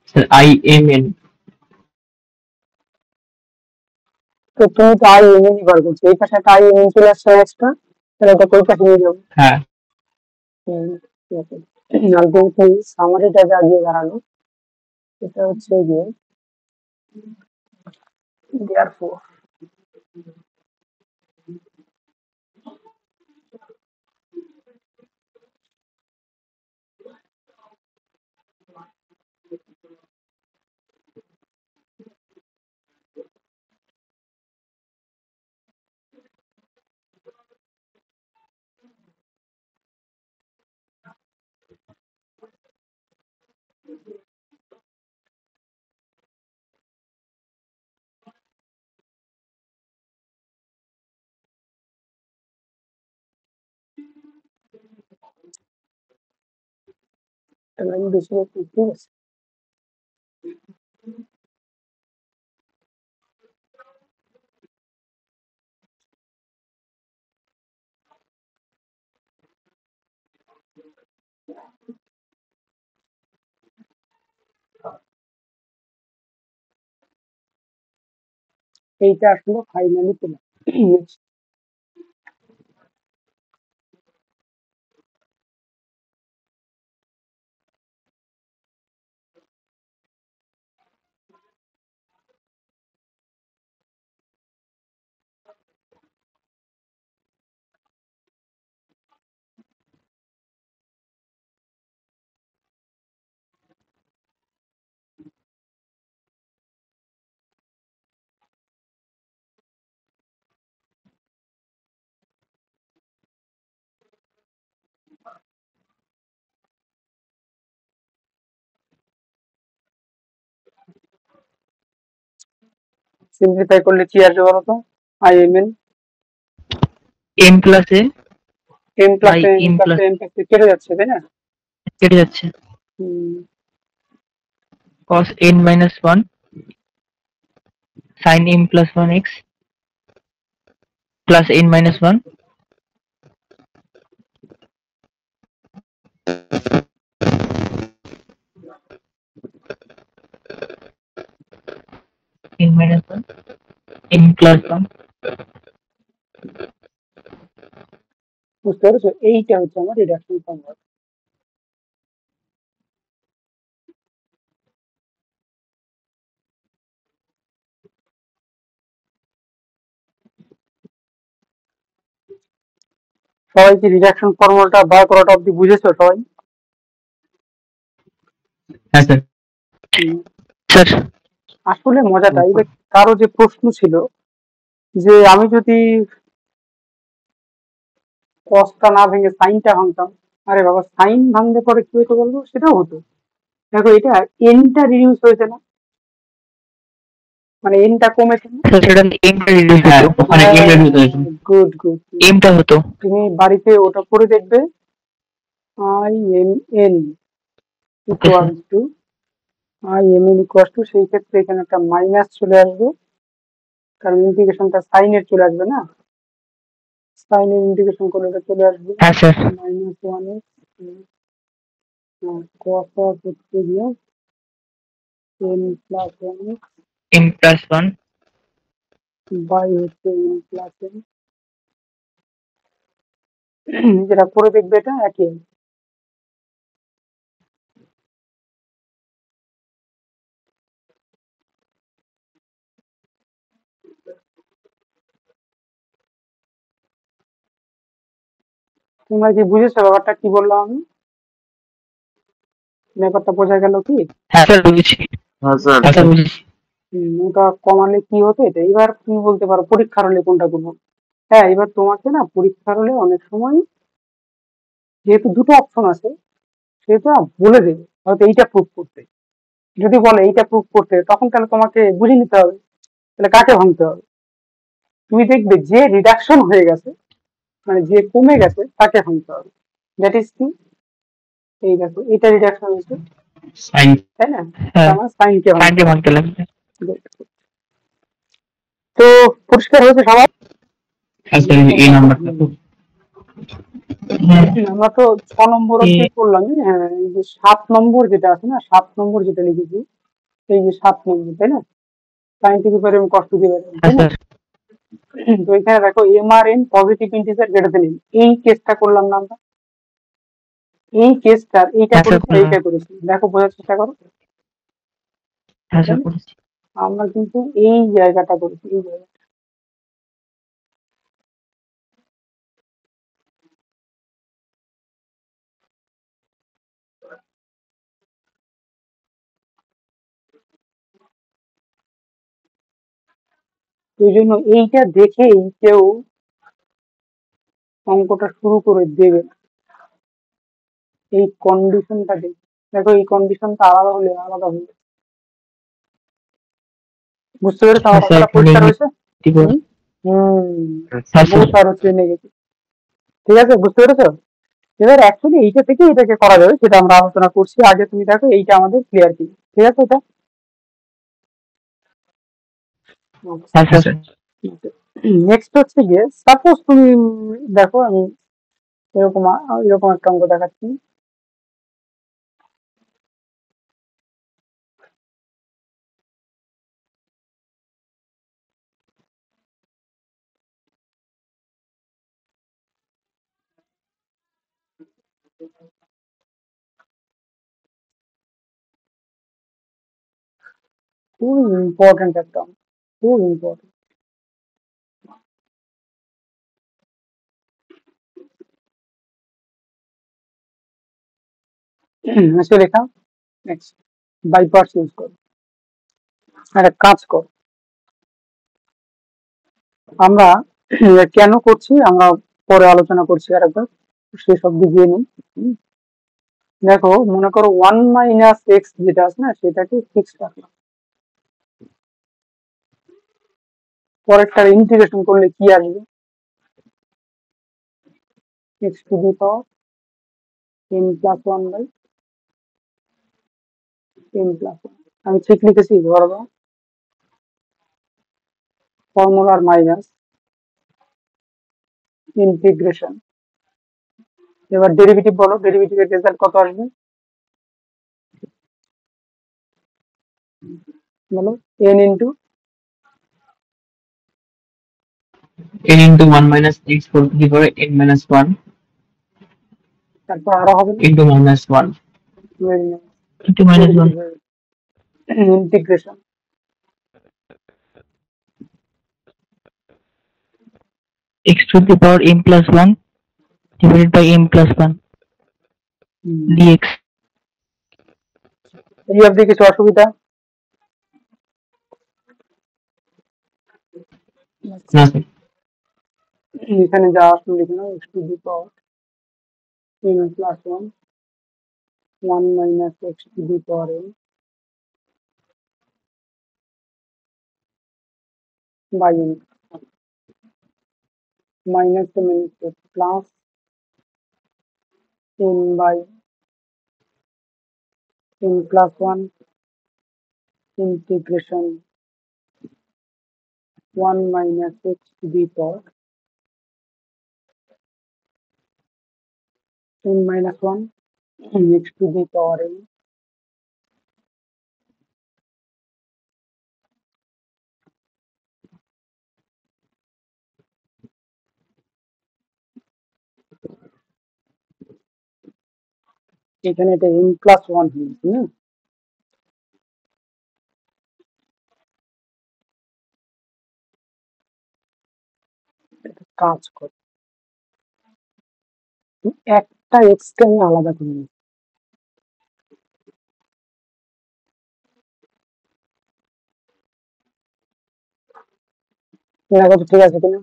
sir I m n তো তুমি তো আই এম বার করছো, এই পাশে একটা আই এম চলে আসছে এক্সট্রা, তাহলে এটা কোই পাশে নিয়ে যাবো? হ্যাঁ ঠিক আছে। আলটিমেটলি সামারিটা যা দিয়ে দাঁড়ালো এটা হচ্ছে যে therefore এটা লাইন বেশি একটু, ঠিক আছে? এইটা আসলে ফাইনালি পেলাম। সিম্পলিফাই করলে কি আসবে বলো তো? I m n m plus a m plus by m m plus plus m plus কেটে যাচ্ছে, তাই না? কেটে যাচ্ছে cos n minus 1 sin m plus 1x plus n minus 1 n minus 1 m plus 1 বুঝতে পেরেছো? এইটা হচ্ছে আমার রিডাকশন ফর্মুলা। সবাই কি রিডাকশন ফর্মুলাটা বার করাটা অব্দি বুঝেছো সবাই? হ্যাঁ স্যার স্যার আসলে মজাটা এই যে কারো যে প্রশ্ন ছিল যে আমি যদি কসটা না ভেঙে সাইনটা ভাঙতাম আরে বাবা, সাইন ভাঙলে পরে কি হতো বলবো, সেটাও হতো। দেখো এটা এনটা রিডিউস হয়েছে না, মানে এনটা কমেছে না। স্যার সেটা এমটা রিডিউস হ্যাঁ হতো, ওখানে এম রিডিউস হয়েছে। Good good. এমটা হতো। তুমি বাড়িতে ওটা করে দেখবে, I m n okay sir. Equals to I m n equals to, সেই ক্ষেত্রে এখানে একটা মাইনাস চলে আসবে, কারণ ইন্টিগ্রেশনটা সাইনের চলে আসবে না, সাইনের ইন্টিগ্রেশন করলে এটা চলে আসবে হ্যাঁ sir. Minus one cos of হচ্ছে গিয়ে n plus one m plus one. By হচ্ছে এন প্লাস এন, যেটা করে দেখবে এটা একই। তোমরা কি বুঝেছো ব্যাপারটা কি বললাম আমি? ব্যাপারটা বোঝা গেল কি? হ্যাঁ স্যার বুঝেছি। হ্যাঁ স্যার। হ্যাঁ স্যার বুঝেছি। ওটা কমালে কি হতো এটা, এবার তুমি বলতে পারো পরীক্ষার হলে কোনটা করবো। হ্যাঁ, এবার তোমাকে না পরীক্ষার হলে অনেক সময় যেহেতু দুটো অপশন আছে, সেহেতু বলে দেবে হয়তো এইটা প্রুভ করতে। যদি বলে এইটা প্রুভ করতে, তখন তাহলে তোমাকে বুঝে নিতে হবে তাহলে কাকে ভাঙতে হবে। তুমি দেখবে যে রিডাকশন হয়ে গেছে, মানে যে কমে গেছে তাকে ভাঙতে হবে। দ্যাট ইজ কি, এই দেখো এটা রিডাকশন হয়েছে, সাইন। তাই না? হ্যাঁ, আমার সাইনকে ভাঙতে সাইনকে হবে। ভাঙতে লাগবে। তো পরিষ্কার হয়েছে সবার? হ্যাঁ স্যার এই নাম্বারটা তো। হ্যাঁ। আমরা তো 6 নম্বর অব্দি করলাম। হ্যাঁ, এই যে 7 নম্বর যেটা আছে না, 7 নম্বর যেটা লিখেছি, এই যে 7 নম্বর, তাই না? সাইন্টিফিক উপরে এবং কষ্ট দিয়ে, হ্যাঁ তাই না? স্যার। তো এখানে দেখো এম আর n positive integer greater than, এই কেসটা করলাম না আমরা, এই কেসটার এইটা হ্যাঁ স্যার করেছি, করলাম। এইটা করেছি, দেখো বোঝার চেষ্টা করো। হ্যাঁ তাই স্যার না? করেছি। আমরা কিন্তু এই জায়গাটা করেছি, এই জায়গাটা। ওই জন্য এইটা দেখেই কেউ অঙ্কটা শুরু করে দেবে না। এই কন্ডিশনটা দেখো এই কন্ডিশনটা আলাদা হলে আলাদা হয়ে যাবে। বুঝতে পেরেছো আমার হ্যাঁ স্যার, কথাটা পরিষ্কার হয়েছে? নেগেটিভ। হুম হুম হ্যাঁ বহু স্যার। তার হচ্ছে নেগেটিভ। ঠিক আছে, বুঝতে পেরেছো? এবার অ্যাকচুয়ালি এইটা থেকে এটাকে করা যাবে, সেটা আমরা আলোচনা করছি। আগে তুমি দেখো এইটা আমাদের ক্লিয়ার কি, ঠিক আছে এটা? হ্যাঁ হ্যাঁ স্যার। স্যার। নেক্সট হচ্ছে গিয়ে সাপোজ তুমি দেখো আমি এরকম এরকম একটা অঙ্ক দেখাচ্ছি। খুব ইম্পর্টেন্ট একটা অঙ্ক, খুব ইম্পর্টেন্ট। আসলে লেখা নেক্সট বাই পার্টস ইউজ করো। একটা কাজ কর, আমরা কেন করছি আমরা পরে আলোচনা করছি আরেকবার, সেসব দিকে নিই। দেখো মনে করো 1 - x যেটা আছে না, সেটাকে ফিক্স রাখলাম, পরেরটার ইন্টিগ্রেশন করলে কি আসবে, x to the power n plus one by n plus one. আমি ঠিক লিখেছি, ধরো ফর্মুলার মাইনাস ইন্টিগ্রেশন। এবার ডেরিভেটিভ বলো, ডেরিভেটিভের রেজাল্ট কত আসবে বলো? n into n into 1 minus x whole to the power n minus 1 তারপর আরো হবে না, into minus 1 কিন্তু minus one. Integration x to the power m plus one divided by m plus one d x. এই অবধি কিছু অসুবিধা? না স্যার। এখানে যা আসলে লিখে নাও x to the power n plus 1 1 minus x to the power n by n minus the minus plus n by n plus 1 integration 1 minus x to the power n minus 1 x to the power n এখানে এটা n plus 1 হয়েছে না কাজ করে একটা x কে আমি আলাদা করে নিই দেখো তো ঠিক আছে কিনা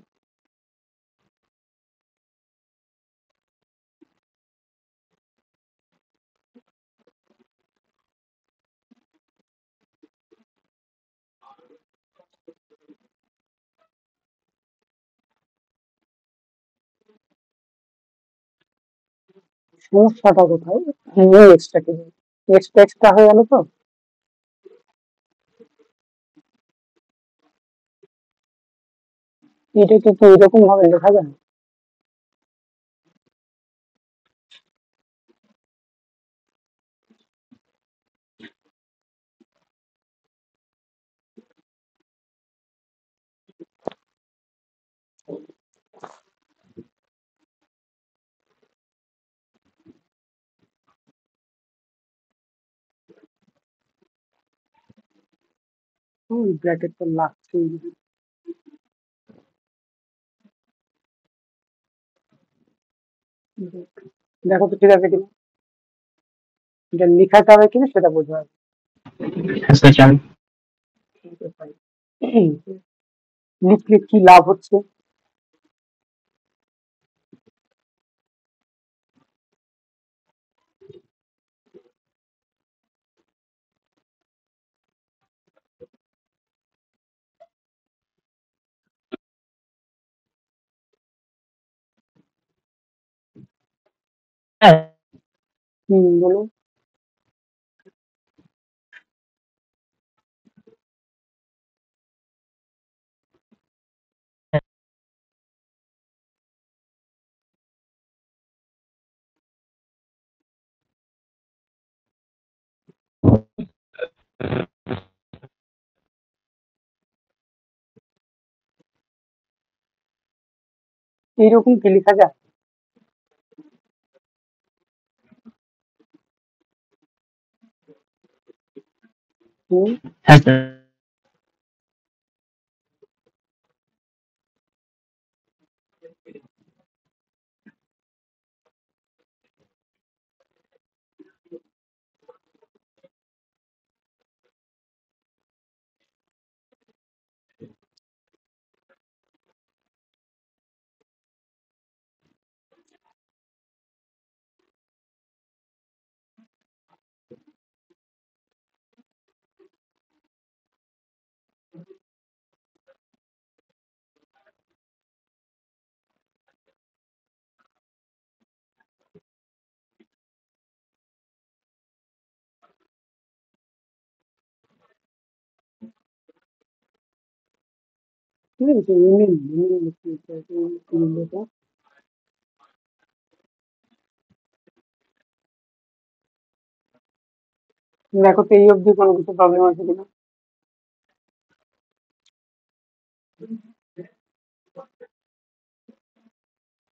সমস্যাটা কোথায় এই এক্সট্রাকে এক্সট্রা হয়ে গেল তো এটাকে কি এরকম ভাবে লেখা যায় ব্র্যাকেট তো লাগছেই দেখো তো ঠিক আছে কিনা এটা লেখাতে হবে কিনা সেটা বোঝা যাবে হ্যাঁ স্যার জানি। লিখলে কি লাভ হচ্ছে বলুন এইরকম কি লেখা যায় হ্যাঁ স্যার। ঠিক আছে দেখো তো এই অবধি কোনো কিছু প্রবলেম আছে কিনা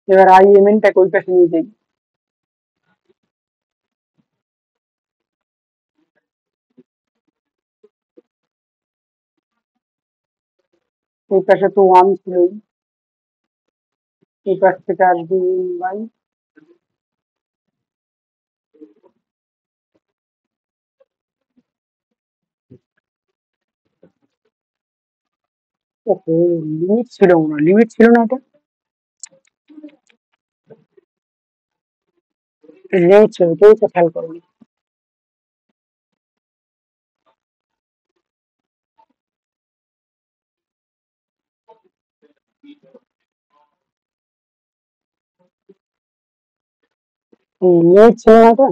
এবার আই এম এনটাকে ওই পাশে নিয়ে যাই এই পাশে তো 1 ছিলই এই পাশ থেকে আসবে বাই ওহো লিমিট ছিল না লিমিট ছিল না এটা নেইছে, ওটাই তো খেয়াল করবি। নেট ছিল না তো?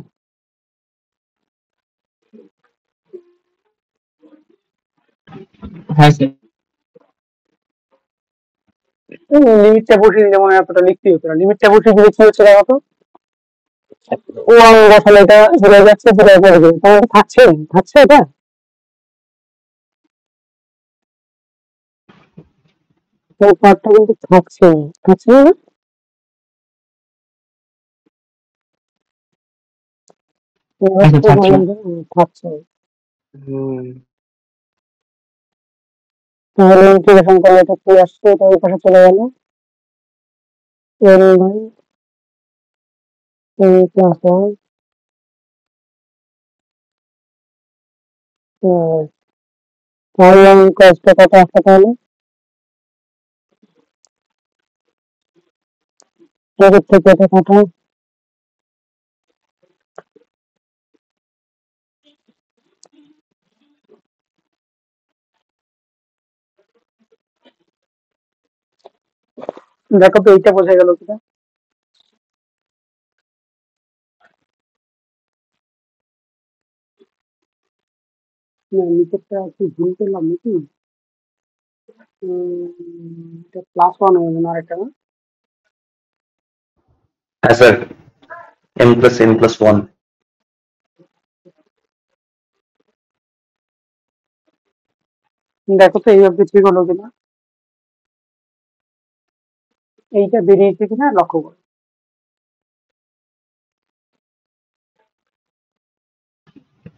হ্যাঁ স্যার। লিমিটটা বসিয়ে দিলে মনে হয় এতটা লিখতে হতো না। লিমিটটা বসিয়ে দিলে কি হচ্ছে দেখো তো, ওয়ান বসালে এটা চলে যাচ্ছে, চলে যাবে, তাহলে থাকছে থাকছে এটা। ওই পার্টটা কিন্তু থাকছে, থাকছে না? এবার আচ্ছা তো থাকছে। বললাম যে থাকছে। হুম। তাহলে ইন্টিগ্রেশন করলে এটা কি আসছে, এটা ওই পাশে চলে গেল, L by a plus one. তাহলে কষ্ট কত আসছে তাহলে? এদিক থেকে এটা কত? দেখো তো এইটা বোঝা গেল কিনা। না, নিচেরটা কি ভুল করলাম নাকি? এটা প্লাস ওয়ান হবে না, আরেকটা না? হ্যাঁ স্যার, m+n+1। দেখো তো এই অব্দি ঠিক হলো কিনা, এইটা বেরিয়েছে কিনা লক্ষ্য করো।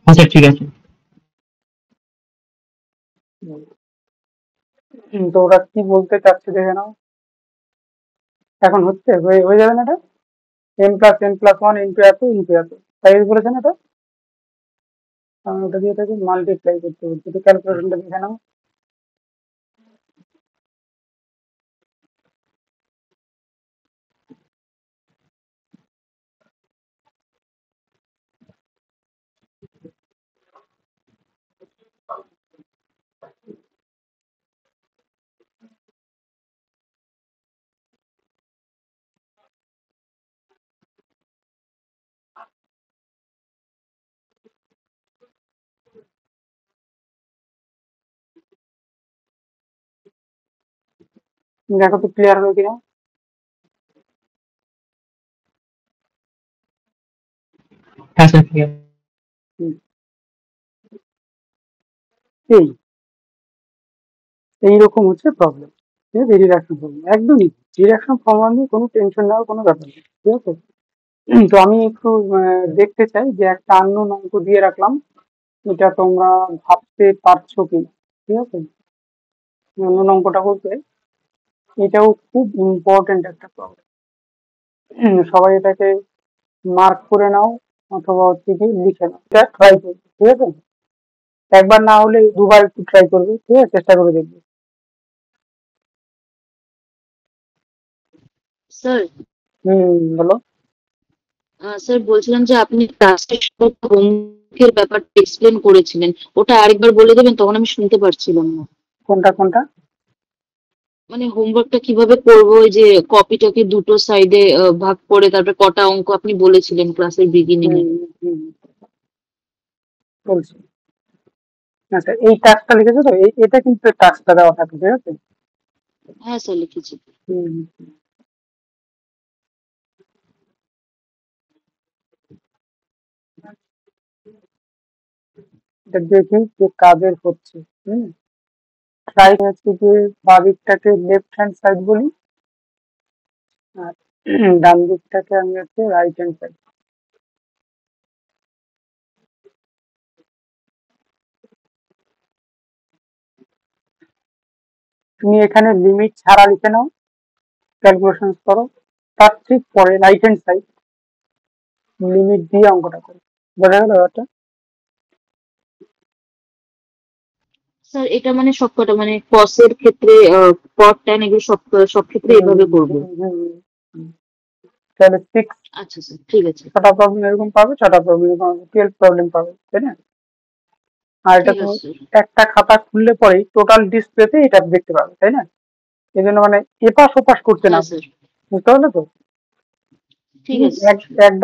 হ্যাঁ স্যার ঠিক আছে। তো ওরা কি বলতে চাচ্ছে দেখে নাও। এখন হচ্ছে, হয়ে হয়ে যাবে না এটা? n+n+1 ইন্টু এত ইন্টু এত, তাই বলেছে না এটা? আমি ওটা দিয়ে এটাকে মাল্টিপ্লাই করতে বলছি, তো ক্যালকুলেশনটা দেখে নাও। দেখো তো ক্লিয়ার হলো কিনা। হ্যাঁ স্যার ঠিক আছে। হুম, এই এইরকম হচ্ছে প্রবলেম। ঠিক আছে, রিডাকশন ফর্মুলা একদমই, রিডাকশন ফর্মুলা নিয়ে কোনো টেনশন নেওয়ার কোনো ব্যাপার নেই, ঠিক আছে। তো আমি একটু দেখতে চাই যে একটা আননোন অঙ্ক দিয়ে রাখলাম, এটা তোমরা ভাবতে পারছো কিনা, ঠিক আছে। আননোন অঙ্কটা বলতে এটাও খুব ইম্পর্টেন্ট একটা প্রবলেম। সবাই এটাকে মার্ক করে নাও অথবা হচ্ছে কি লিখে নাও, এটা ট্রাই করবে, ঠিক আছে। একবার না হলে দুবার একটু ট্রাই করবে, ঠিক আছে, চেষ্টা করে দেখবে। স্যার বলো। স্যার বলছিলাম যে আপনি ক্লাসে হোমওয়ার্কের ব্যাপারটা এক্সপ্লেন করেছিলেন, ওটা আরেকবার বলে দেবেন, তখন আমি শুনতে পারছিলাম না। কোনটা কোনটা? মানে হোমওয়ার্কটা কিভাবে করবো, ওই যে কপিটাকে দুটো সাইডে ভাগ করে তারপরে কটা অঙ্ক আপনি বলেছিলেন ক্লাসের বিগিনিং এ। হুম হুম বলছি। আচ্ছা, এই টাস্কটা লিখেছো তো, এটা কিন্তু টাস্কটা দেওয়া থাকে, ঠিক আছে। হ্যাঁ স্যার লিখেছি। হুম, এটা দেখি যে কাজের হচ্ছে। হুম, ট্রাই হচ্ছে যে বাঁ দিকটাকে লেফট হ্যান্ড সাইড বলি, আর ডান দিকটাকে আমি হচ্ছে রাইট হ্যান্ড সাইড। তুমি এখানে লিমিট ছাড়া লিখে নাও, ক্যালকুলেশন করো, তার ঠিক পরে রাইট হ্যান্ড সাইড লিমিট দিয়ে অঙ্কটা করো। বোঝা গেল ব্যাপারটা? স্যার এটা মানে সবকটা মানে কসের ক্ষেত্রে কট ট্যান এগুলো সব সব ক্ষেত্রে হুম এভাবে করবো। হুম হুম হুম। তাহলে 6 আচ্ছা স্যার, ঠিক আছে, 6টা প্রবলেম এরকম পাবে, 6টা প্রবলেম এরকম 12 প্রবলেম পাবে, তাই না? আর এটা ঠিক তুমি আছে স্যার। একটা খাতা খুললে পরেই টোটাল ডিসপ্লেতে এটা দেখতে পাবে, তাই না? এই জন্য মানে এপাশ ওপাশ করতে না হ্যাঁ পারে, স্যার, বুঝতে পারলে তো? ঠিক আছে এক স্যার। এক